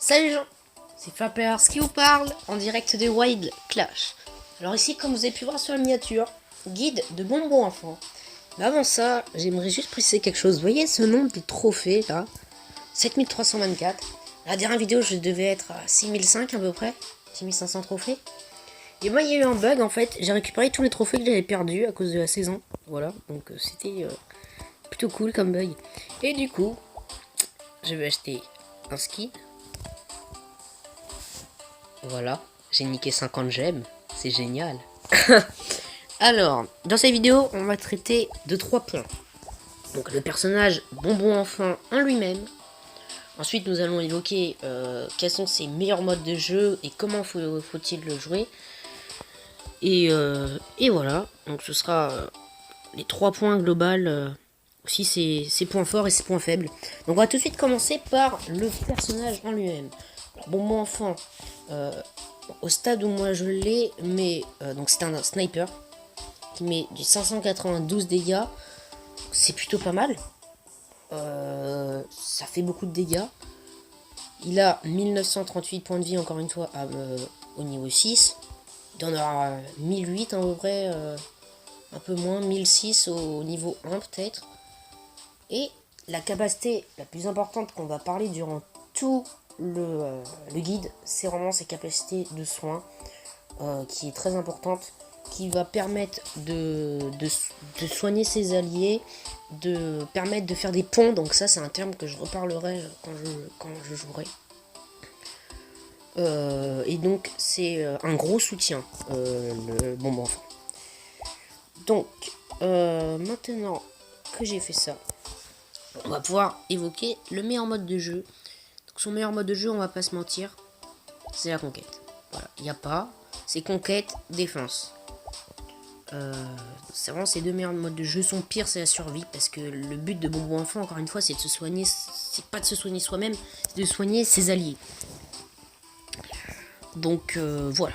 Salut les gens, c'est Flappers qui vous parle en direct de Wild Clash. Alors ici, comme vous avez pu voir sur la miniature, guide de bonbons enfants. Mais avant ça, j'aimerais juste préciser quelque chose. Vous voyez ce nombre de trophées là, 7324. La dernière vidéo, je devais être à 6005 à peu près, 6500 trophées. Et moi, il y a eu un bug en fait. J'ai récupéré tous les trophées que j'avais perdus à cause de la saison. Voilà, donc c'était plutôt cool comme bug. Et du coup, je vais acheter un skin. Voilà, j'ai niqué 50 gemmes, c'est génial. Alors, dans cette vidéo, on va traiter de 3 points. Donc le personnage bonbon enfant en lui-même. Ensuite, nous allons évoquer quels sont ses meilleurs modes de jeu et comment faut-il le jouer. Et voilà, donc ce sera les 3 points globaux, aussi ses points forts et ses points faibles. Donc on va tout de suite commencer par le personnage en lui-même. Bonbon enfant, au stade où moi je l'ai, mais donc c'est un sniper qui met du 592 dégâts, c'est plutôt pas mal. Ça fait beaucoup de dégâts. Il a 1938 points de vie encore une fois au niveau 6. Il en aura 1008 à peu près, un peu moins, 1006 au niveau 1 peut-être. Et la capacité la plus importante qu'on va parler durant tout le guide, c'est vraiment ses capacités de soins, qui est très importante, qui va permettre de soigner ses alliés, de permettre de faire des ponts. Donc ça, c'est un terme que je reparlerai quand je jouerai. Et donc c'est un gros soutien, le bonbon enfant. Donc maintenant que j'ai fait ça, on va pouvoir évoquer le meilleur mode de jeu. Donc son meilleur mode de jeu, on va pas se mentir, c'est la conquête. Voilà, il n'y a pas, c'est conquête, défense. C'est vraiment ces deux meilleurs modes de jeu. Son pire, c'est la survie, parce que le but de bonbon enfant, encore une fois, c'est de se soigner, c'est pas de se soigner soi-même, c'est de soigner ses alliés. Donc voilà.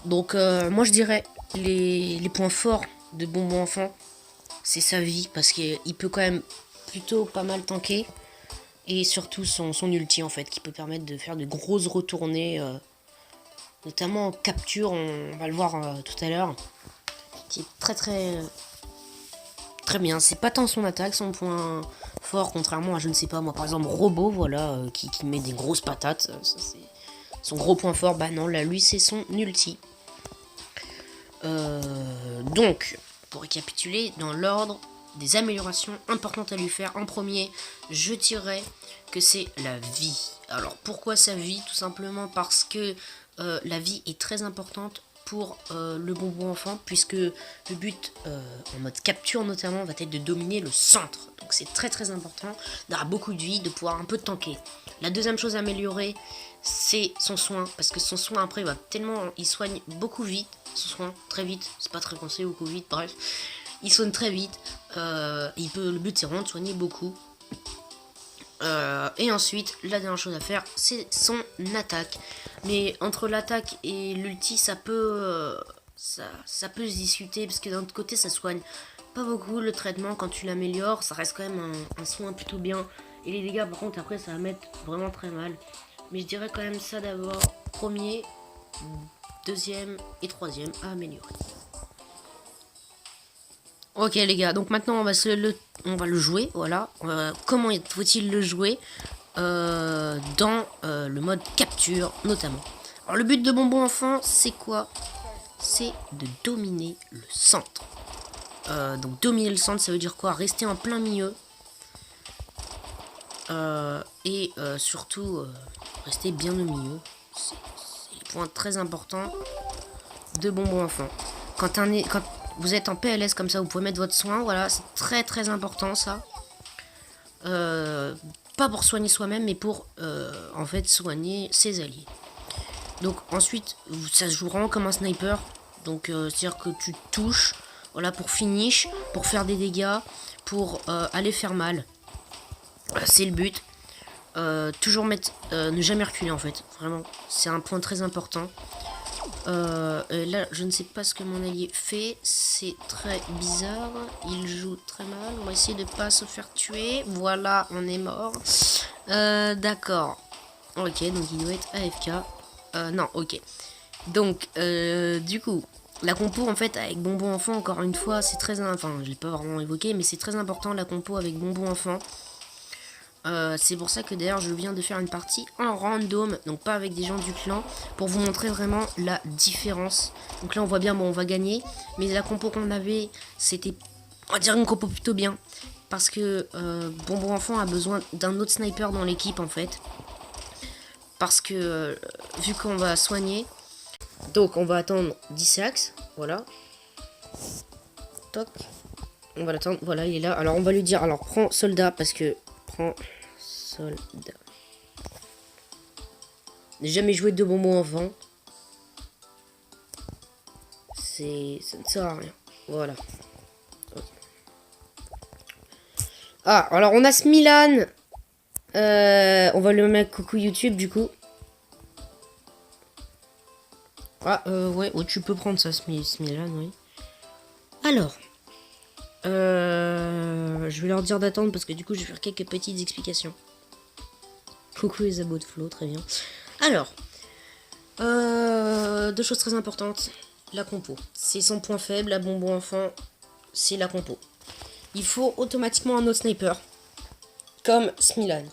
Donc moi je dirais les points forts de bonbon enfant, c'est sa vie, parce qu'il peut quand même plutôt pas mal tanker, et surtout son ulti en fait, qui peut permettre de faire de grosses retournées, notamment en capture, on va le voir tout à l'heure, qui est très bien. C'est pas tant son attaque, son point fort, contrairement à, je ne sais pas moi, par exemple Robot, voilà, qui met des grosses patates, ça c'est son gros point fort. Bah non, là lui c'est son ulti. Donc, pour récapituler, dans l'ordre des améliorations importantes à lui faire, en premier, je dirais que c'est la vie. Alors, pourquoi sa vie? Tout simplement parce que la vie est très importante pour le bonbon enfant, puisque le but, en mode capture notamment, va être de dominer le centre. Donc c'est très important d'avoir beaucoup de vie, de pouvoir un peu tanker. La deuxième chose à améliorer, c'est son soin, parce que son soin après il soigne beaucoup vite, son soin très vite, c'est pas très conseillé, beaucoup vite, bref, il soigne très vite, le but c'est vraiment de soigner beaucoup. Et ensuite, la dernière chose à faire, c'est son attaque. Mais entre l'attaque et l'ulti, ça peut se discuter, parce que d'un autre côté, ça soigne pas beaucoup le traitement. Quand tu l'améliores, ça reste quand même un soin plutôt bien. Et les dégâts, par contre, après, ça va mettre vraiment très mal. Mais je dirais quand même ça d'abord, premier, deuxième et troisième à améliorer. Ok les gars, donc maintenant on va le jouer, voilà. Comment faut-il le jouer dans le mode capture notamment. Alors le but de bonbon enfant, c'est quoi? C'est de dominer le centre. Donc dominer le centre, ça veut dire quoi? Rester en plein milieu. Et surtout rester bien au milieu. C'est le point très important de bonbon enfant. Quand vous êtes en PLS comme ça, vous pouvez mettre votre soin, voilà, c'est très important ça. Pas pour soigner soi-même, mais pour en fait soigner ses alliés. Donc ensuite, ça se joue vraiment comme un sniper. Donc c'est-à-dire que tu touches, voilà, pour finish, pour faire des dégâts, pour aller faire mal. C'est le but. Toujours ne jamais reculer en fait. Vraiment, c'est un point très important. Là, je ne sais pas ce que mon allié fait. C'est très bizarre. Il joue très mal. On va essayer de pas se faire tuer. Voilà, on est mort. D'accord. Ok, donc il doit être AFK. Non, ok. Donc, du coup, la compo en fait avec bonbon enfant, encore une fois, c'est très... Enfin, je l'ai pas vraiment évoqué, mais c'est très important la compo avec bonbon enfant. C'est pour ça que d'ailleurs je viens de faire une partie en random, donc pas avec des gens du clan, pour vous montrer vraiment la différence. Donc là on voit bien, bon on va gagner, mais la compo qu'on avait, c'était, on va dire une compo plutôt bien. Parce que bonbon enfant a besoin d'un autre sniper dans l'équipe en fait. Parce que vu qu'on va soigner, donc on va attendre 10 axes, voilà. Toc. On va l'attendre, voilà il est là. Alors on va lui dire, alors prends soldat parce que... Prends soldat. J'ai jamais joué de bonbons enfant. Ça ne sert à rien. Voilà. Okay. Ah, alors on a Smilan. On va le mettre coucou YouTube du coup. Ah, ouais, oh, tu peux prendre ça, Smilan, oui. Alors. Je vais leur dire d'attendre parce que du coup je vais faire quelques petites explications. Coucou les abos de Flo, très bien. Alors, deux choses très importantes. La compo, c'est son point faible, la bonbon enfant, c'est la compo. Il faut automatiquement un autre sniper, comme Smilan,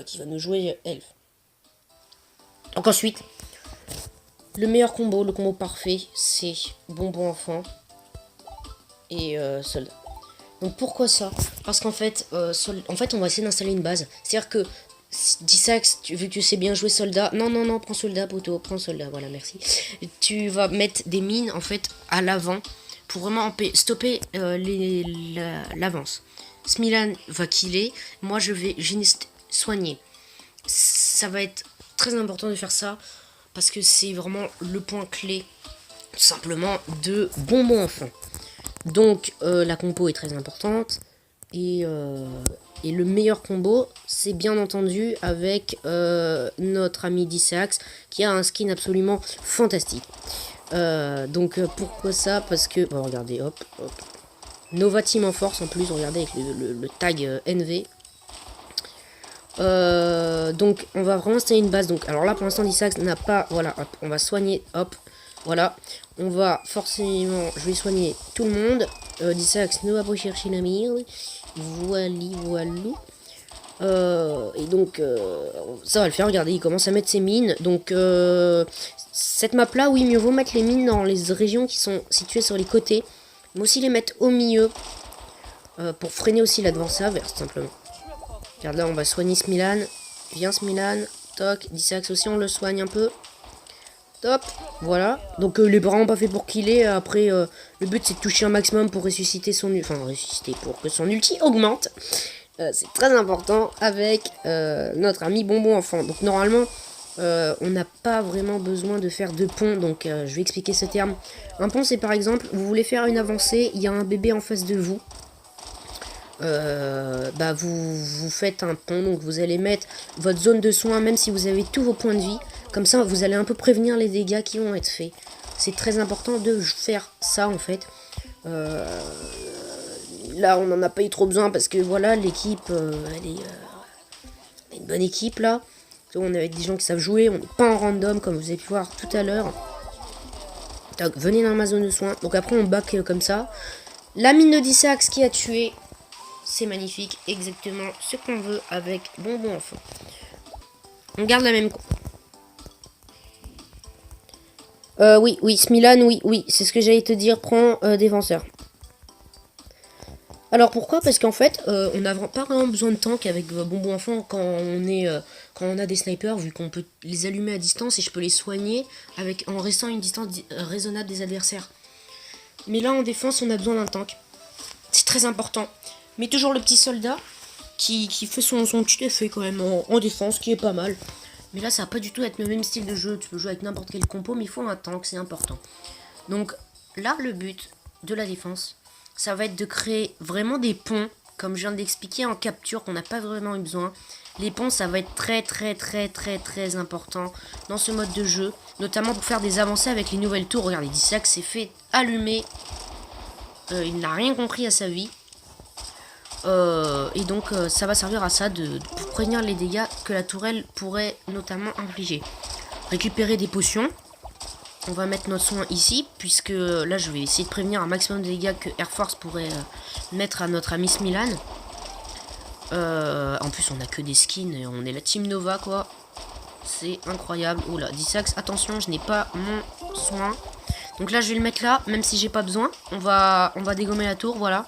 qui va nous jouer Elf. Donc ensuite, le meilleur combo, le combo parfait, c'est bonbon enfant et soldat. Donc pourquoi ça? Parce qu'en fait, on va essayer d'installer une base. C'est-à-dire que Dissax, vu que tu sais bien jouer soldat, non, prends soldat, poteau, prends soldat, voilà, merci. Tu vas mettre des mines, en fait, à l'avant, pour vraiment stopper l'avance. Smilan va killer, moi je vais géniste soigner. Ça va être très important de faire ça, parce que c'est vraiment le point clé, tout simplement, de bonbon enfant. Donc la compo est très importante, et le meilleur combo, c'est bien entendu avec notre ami Dissax, qui a un skin absolument fantastique. Donc pourquoi ça? Parce que, bon, regardez, hop, Nova Team en force en plus, regardez avec le tag NV. Donc on va vraiment installer une base. Donc alors là pour l'instant Dissax n'a pas, voilà, hop, on va soigner, hop, voilà. On va forcément, je vais soigner tout le monde. Dissax ne va pas chercher la merde. Voilou. Et donc ça va le faire, regardez, il commence à mettre ses mines. Donc cette map là, oui, mieux vaut mettre les mines dans les régions qui sont situées sur les côtés, mais aussi les mettre au milieu pour freiner aussi l'adversaire, simplement. Regarde là, on va soigner Smilan. Viens Smilan, toc, Dissax aussi on le soigne un peu. Top, voilà. Donc les bras pas fait pour killer. Après, le but c'est de toucher un maximum pour ressusciter son... Enfin, ressusciter pour que son ulti augmente. C'est très important avec notre ami bonbon enfant. Donc normalement, on n'a pas vraiment besoin de faire de pont. Donc je vais expliquer ce terme. Un pont c'est par exemple, vous voulez faire une avancée, il y a un bébé en face de vous. Bah vous faites un pont, donc vous allez mettre votre zone de soins, même si vous avez tous vos points de vie. Comme ça, vous allez un peu prévenir les dégâts qui vont être faits. C'est très important de faire ça, en fait. Là, on n'en a pas eu trop besoin parce que, voilà, l'équipe, elle est une bonne équipe, là. On est avec des gens qui savent jouer. On n'est pas en random, comme vous avez pu voir tout à l'heure. Donc, venez dans ma zone de soins. Donc, après, on back comme ça. La mine de Dissax qui a tué. C'est magnifique. Exactement ce qu'on veut avec bonbon enfant. On garde la même... oui, Smilan, oui, c'est ce que j'allais te dire, prends défenseur. Alors pourquoi? Parce qu'en fait, on n'a pas vraiment besoin de tank avec bonbon enfant quand on a des snipers, vu qu'on peut les allumer à distance et je peux les soigner en restant à une distance raisonnable des adversaires. Mais là, en défense, on a besoin d'un tank. C'est très important. Mais toujours le petit soldat qui fait son petit effet quand même en défense, qui est pas mal. Mais là, ça va pas du tout être le même style de jeu. Tu peux jouer avec n'importe quel compo, mais il faut un tank, c'est important. Donc là, le but de la défense, ça va être de créer vraiment des ponts, comme je viens d'expliquer en capture, qu'on n'a pas vraiment eu besoin. Les ponts, ça va être très important dans ce mode de jeu, notamment pour faire des avancées avec les nouvelles tours. Regardez, Dissax s'est fait allumer. Il n'a rien compris à sa vie. Et donc ça va servir à ça pour prévenir les dégâts que la tourelle pourrait notamment infliger. Récupérer des potions. On va mettre notre soin ici, puisque là je vais essayer de prévenir un maximum de dégâts que Air Force pourrait mettre à notre ami Smilan. En plus on a que des skins, et on est la Team Nova quoi. C'est incroyable. Oula, Dissax, attention, je n'ai pas mon soin. Donc là je vais le mettre là, même si j'ai pas besoin. On va dégommer la tour, voilà.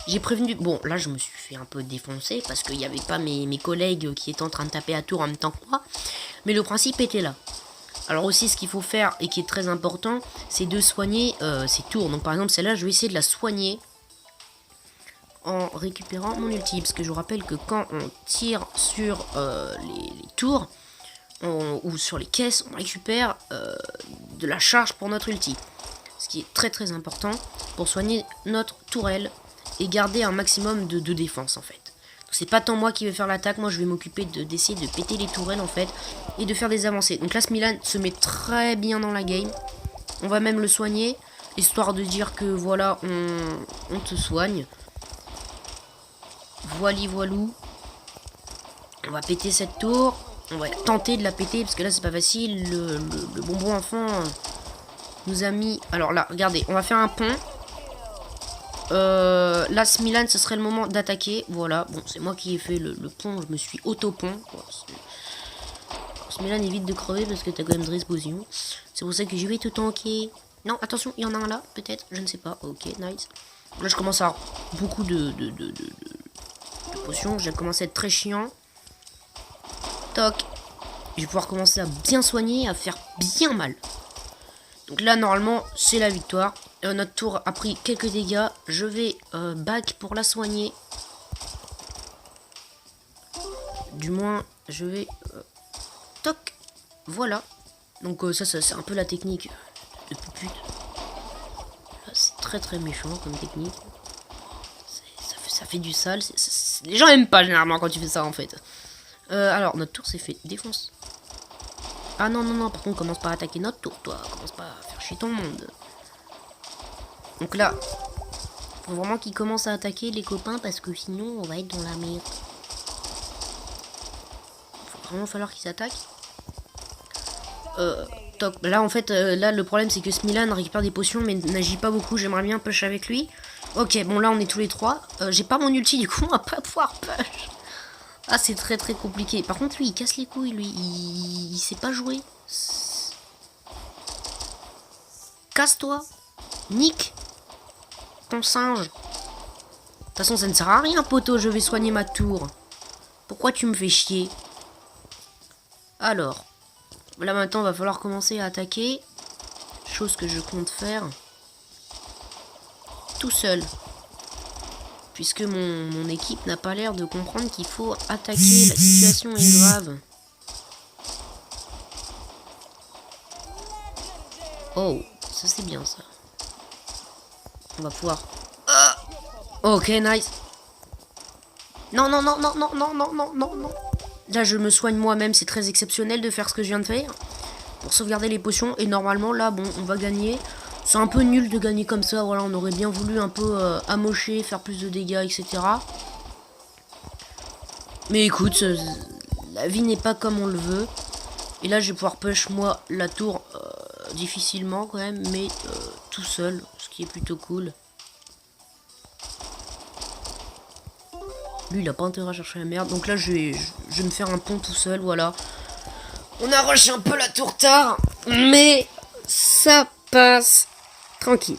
J'ai prévenu... Bon, là je me suis fait un peu défoncer, parce qu'il n'y avait pas mes collègues qui étaient en train de taper à tour en même temps que moi. Mais le principe était là. Alors aussi, ce qu'il faut faire, et qui est très important, c'est de soigner ces tours. Donc par exemple, celle-là, je vais essayer de la soigner en récupérant mon ulti. Parce que je vous rappelle que quand on tire sur les tours, ou sur les caisses, on récupère de la charge pour notre ulti. Ce qui est très très important pour soigner notre tourelle et garder un maximum de défense en fait. C'est pas tant moi qui vais faire l'attaque, moi je vais m'occuper d'essayer de péter les tourelles en fait et de faire des avancées. Donc là Smilan se met très bien dans la game. On va même le soigner, histoire de dire que voilà, on te soigne. Voilou. On va péter cette tour. On va tenter de la péter parce que là c'est pas facile. Le bonbon enfant nous a mis... Alors là, regardez, on va faire un pont. Là, Smilan, ce serait le moment d'attaquer. Voilà, bon, c'est moi qui ai fait le pont. Je me suis auto-pont. Smilan évite de crever parce que t'as quand même de potion. C'est pour ça que je vais te tanker. Non, attention, il y en a un là, peut-être. Je ne sais pas. Ok, nice. Là, je commence à avoir beaucoup de potions. J'ai commencé à être très chiant. Toc. Je vais pouvoir commencer à bien soigner, à faire bien mal. Donc là, normalement, c'est la victoire. Notre tour a pris quelques dégâts. Je vais back pour la soigner. Du moins, je vais... toc. Voilà. Donc ça c'est un peu la technique de pupute. C'est très très méchant comme technique. Ça fait du sale. Les gens aiment pas généralement quand tu fais ça en fait. Alors, notre tour s'est fait défonce. Ah non, par contre, commence pas à attaquer notre tour, toi. Commence pas à faire chier ton monde. Donc là, faut vraiment qu'ils commencent à attaquer les copains parce que sinon, on va être dans la merde. Il va vraiment falloir qu'ils attaquent. Top. Là, en fait, là, le problème, c'est que Smilan récupère des potions, mais n'agit pas beaucoup. J'aimerais bien push avec lui. Ok, bon, là, on est tous les trois. J'ai pas mon ulti, du coup, on va pas pouvoir push. Ah, c'est très très compliqué. Par contre, lui, il casse les couilles, lui. Il sait pas jouer. Casse-toi. Nick. Ton singe. De toute façon, ça ne sert à rien, poteau. Je vais soigner ma tour. Pourquoi tu me fais chier? Alors. Là, maintenant, va falloir commencer à attaquer. Chose que je compte faire. Tout seul. Puisque mon équipe n'a pas l'air de comprendre qu'il faut attaquer. La situation est grave. Oh, ça c'est bien ça. On va pouvoir... ok, nice. Non. Là, je me soigne moi-même. C'est très exceptionnel de faire ce que je viens de faire. Pour sauvegarder les potions. Et normalement, là, bon, on va gagner. C'est un peu nul de gagner comme ça. Voilà, on aurait bien voulu un peu amocher, faire plus de dégâts, etc. Mais écoute, la vie n'est pas comme on le veut. Et là, je vais pouvoir push, moi, la tour difficilement quand même. Mais tout seul, ce qui est plutôt cool. Lui, il a pas intérêt à chercher la merde. Donc là, je vais me faire un pont tout seul, voilà. On a rush un peu la tour tard. Mais ça passe tranquille.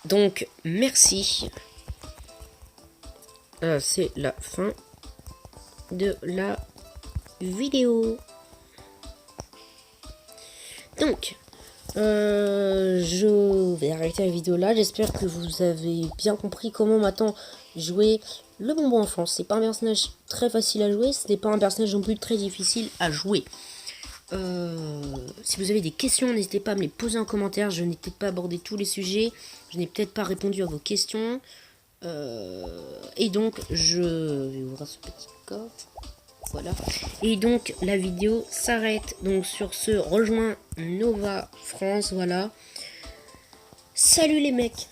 Donc, merci. C'est la fin de la vidéo. Donc, je vais arrêter la vidéo là. J'espère que vous avez bien compris comment maintenant jouer le bonbon enfant. C'est pas un personnage très facile à jouer. Ce n'est pas un personnage non plus très difficile à jouer. Si vous avez des questions, n'hésitez pas à me les poser en commentaire. Je n'ai peut-être pas abordé tous les sujets. Je n'ai peut-être pas répondu à vos questions. Et donc, je vais ouvrir ce petit coffre. Voilà. Et donc, la vidéo s'arrête. Donc, sur ce, rejoins Nova France. Voilà. Salut les mecs!